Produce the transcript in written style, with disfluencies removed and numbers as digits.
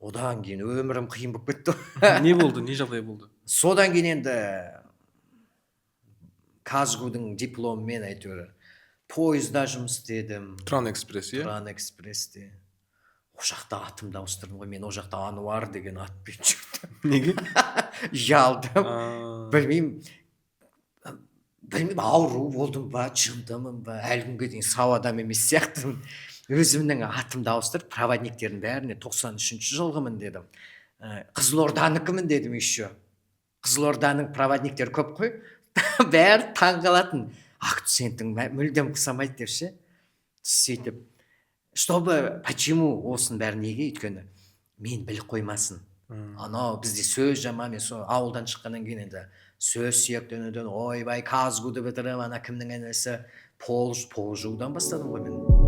Одан кейін өмірім қиын болып кетті. Не болды, не жағдай болды? Содан кейін енді казгудың дипломымен әйтеуір пойызда жұмыс істедім. Тұран экспресс, иә? Тұран экспрессте. Ол жақта атымды ауыстырдым ғой, мен ол жақта Ануар деген атпен жүрдім. Неге? Ұялдым. А, Білмеймін, ауру болдым ба, жындымын ба, әлі күнге дейін сау адам емес сияқтымын. Өзімнің атымды ауыстырып, проводниктердің бәріне 93-ші жылғымын дедім. Қызылорданікімін дедім еще. Қызылорданың проводниктері көп қой. Бәрі таңғалатын. Акцентің мүлдем ұқсамайды деп ше. Сөйтіп, почему осының бәрі неге? Өйткені мен біліп қоймасын. Анау бізде сөз жаман, мен сол ауылдан шыққаннан кейін енді сөз сүйектенуден ойбай казгуды бітіріп, ана кімнің інісі пол жуудан бастадым ғой мен.